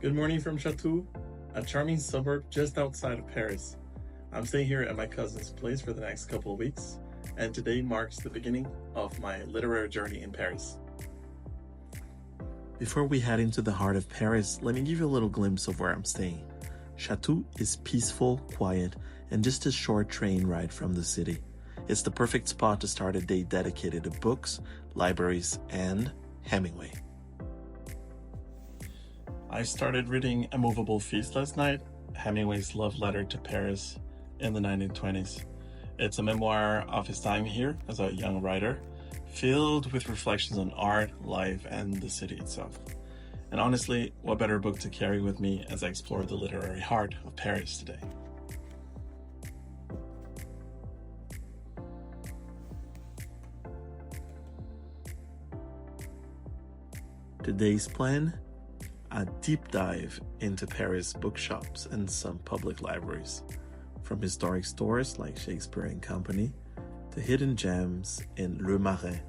Good morning from Chatou, a charming suburb just outside of Paris. I'm staying here at my cousin's place for the next couple of weeks, and today marks the beginning of my literary journey in Paris. Before we head into the heart of Paris, let me give you a little glimpse of where I'm staying. Chatou is peaceful, quiet, and just a short train ride from the city. It's the perfect spot to start a day dedicated to books, libraries, and Hemingway. I started reading A Moveable Feast last night, Hemingway's love letter to Paris in the 1920s. It's a memoir of his time here as a young writer, filled with reflections on art, life, and the city itself. And honestly, what better book to carry with me as I explore the literary heart of Paris today? Today's plan? A deep dive into Paris bookshops and some public libraries, from historic stores like Shakespeare and Company to hidden gems in Le Marais.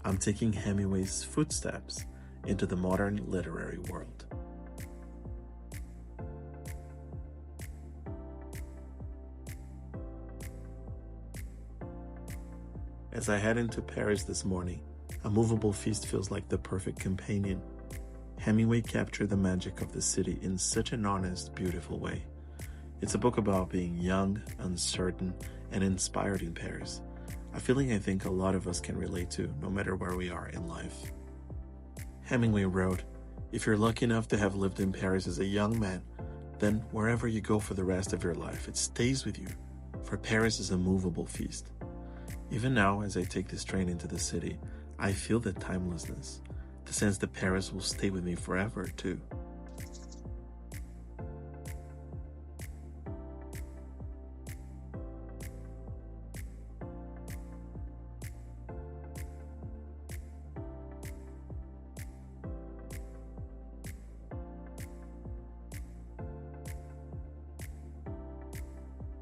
I'm taking Hemingway's footsteps into the modern literary world. As I head into Paris this morning, A Moveable Feast feels like the perfect companion. Hemingway captured the magic of the city in such an honest, beautiful way. It's a book about being young, uncertain, and inspired in Paris, a feeling I think a lot of us can relate to no matter where we are in life. Hemingway wrote, "If you're lucky enough to have lived in Paris as a young man, then wherever you go for the rest of your life, it stays with you, for Paris is a movable feast." Even now, as I take this train into the city, I feel the timelessness, the sense that Paris will stay with me forever, too.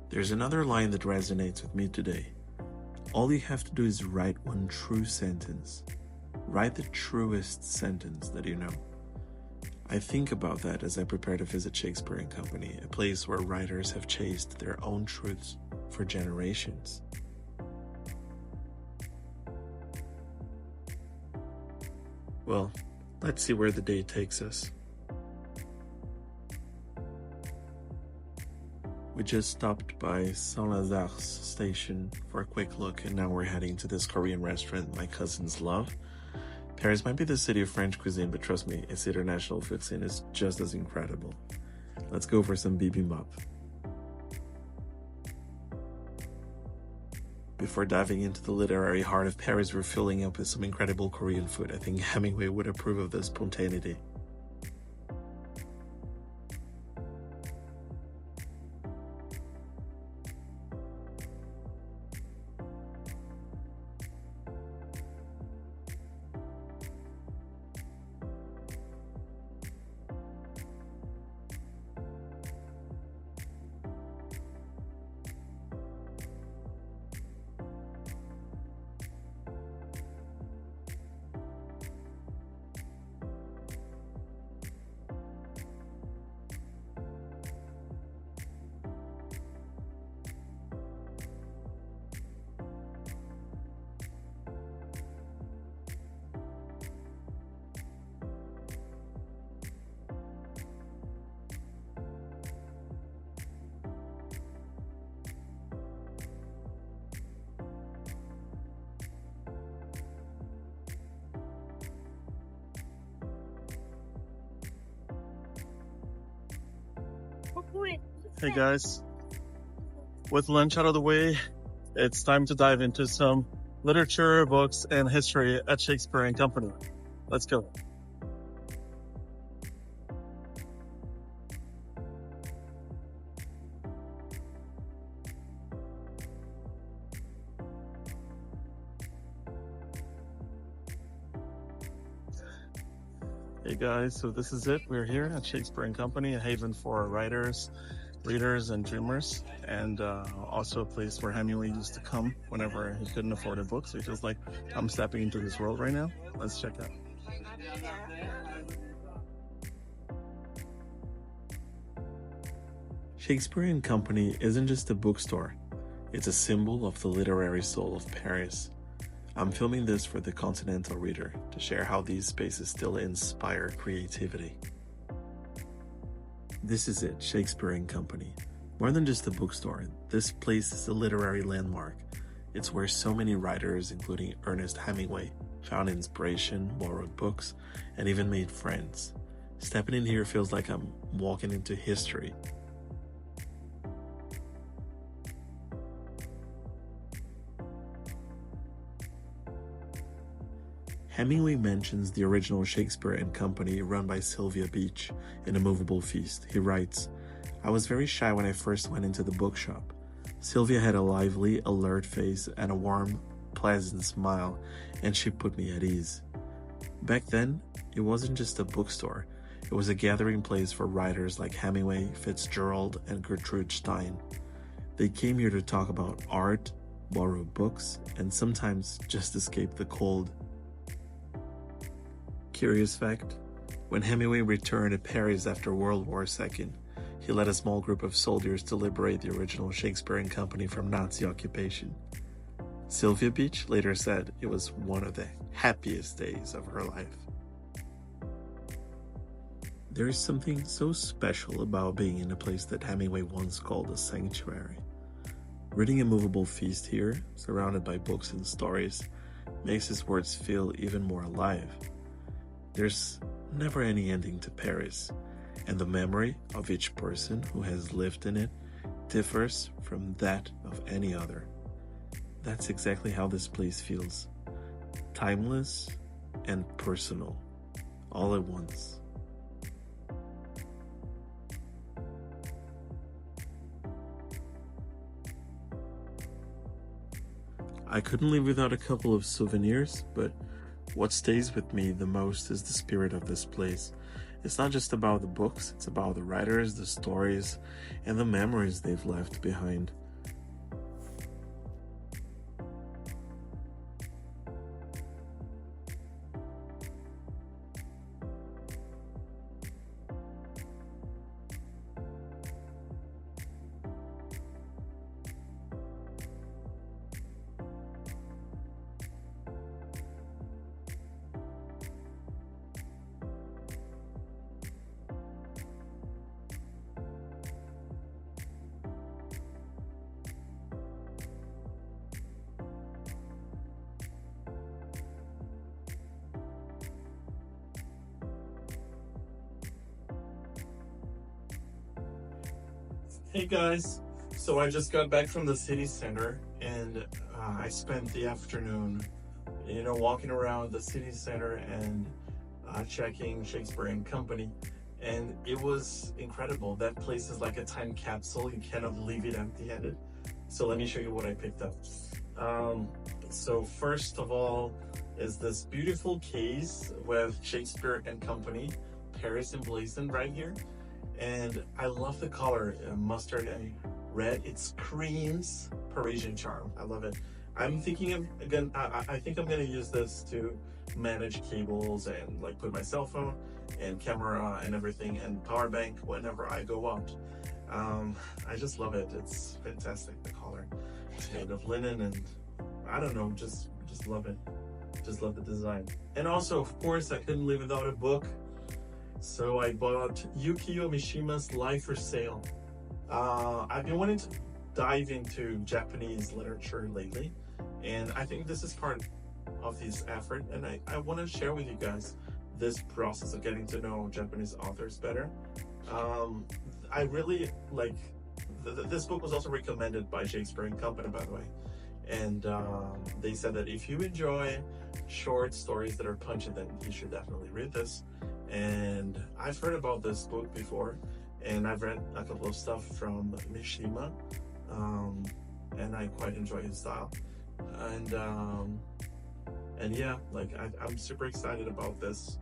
There's another line that resonates with me today. All you have to do is write one true sentence. Write the truest sentence that you know. I think about that as I prepare to visit Shakespeare and Company, a place where writers have chased their own truths for generations. Well, let's see where the day takes us. We just stopped by Saint-Lazar's station for a quick look, and now we're heading to this Korean restaurant my cousins love. Paris might be the city of French cuisine, but trust me, its international food scene is just as incredible. Let's go for some bibimbap. Before diving into the literary heart of Paris, we're filling up with some incredible Korean food. I think Hemingway would approve of the spontaneity. Hey guys, with lunch out of the way, it's time to dive into some literature, books, and history at Shakespeare and Company. Let's go. Hey guys, so this is it. We're here at Shakespeare and Company, a haven for writers, readers, and dreamers, and also a place where Hemingway used to come whenever he couldn't afford a book. So it feels like I'm stepping into this world right now. Let's check out. Shakespeare and Company isn't just a bookstore, it's a symbol of the literary soul of Paris. I'm filming this for the Continental Reader to share how these spaces still inspire creativity. This is it, Shakespeare and Company. More than just a bookstore, this place is a literary landmark. It's where so many writers, including Ernest Hemingway, found inspiration, borrowed books, and even made friends. Stepping in here feels like I'm walking into history. Hemingway mentions the original Shakespeare and Company run by Sylvia Beach in A Moveable Feast. He writes, "I was very shy when I first went into the bookshop. Sylvia had a lively, alert face and a warm, pleasant smile, and she put me at ease. Back then, it wasn't just a bookstore. It was a gathering place for writers like Hemingway, Fitzgerald, and Gertrude Stein. They came here to talk about art, borrow books, and sometimes just escape the cold." Curious fact, when Hemingway returned to Paris after World War II, he led a small group of soldiers to liberate the original Shakespeare and Company from Nazi occupation. Sylvia Beach later said it was one of the happiest days of her life. There is something so special about being in a place that Hemingway once called a sanctuary. Reading A Moveable Feast here, surrounded by books and stories, makes his words feel even more alive. There's never any ending to Paris, and the memory of each person who has lived in it differs from that of any other. That's exactly how this place feels. Timeless and personal, all at once. I couldn't live without a couple of souvenirs, but what stays with me the most is the spirit of this place. It's not just about the books, it's about the writers, the stories, and the memories they've left behind. Hey guys, so I just got back from the city center and I spent the afternoon, walking around the city center and checking Shakespeare and Company, and it was incredible. That place is like a time capsule. You cannot leave it empty-handed. So let me show you what I picked up. So first of all is this beautiful case with Shakespeare and Company, Paris emblazoned right here. And I love the color, mustard and red. It screams Parisian charm. I love it. I'm thinking of, again, I think I'm gonna use this to manage cables and like put my cell phone and camera and everything and power bank whenever I go out. I just love it. It's fantastic, the color. It's made of linen and I don't know, just love it. Just love the design. And also, of course, I couldn't live without a book. So I bought Yukio Mishima's Life for Sale. I've been wanting to dive into Japanese literature lately, and I think this is part of this effort, and I want to share with you guys this process of getting to know Japanese authors better. I really like, this book was also recommended by Shakespeare and Company, by the way, and they said that if you enjoy short stories that are punchy, then you should definitely read this. And I've heard about this book before, and I've read a couple of stuff from Mishima, and I quite enjoy his style. And yeah, like I'm super excited about this.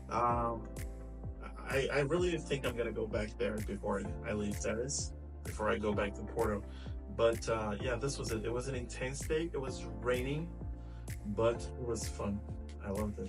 I really think I'm gonna go back there before I leave Paris, before I go back to Porto. But yeah, this was it. It was an intense day. It was raining, but it was fun. I loved it.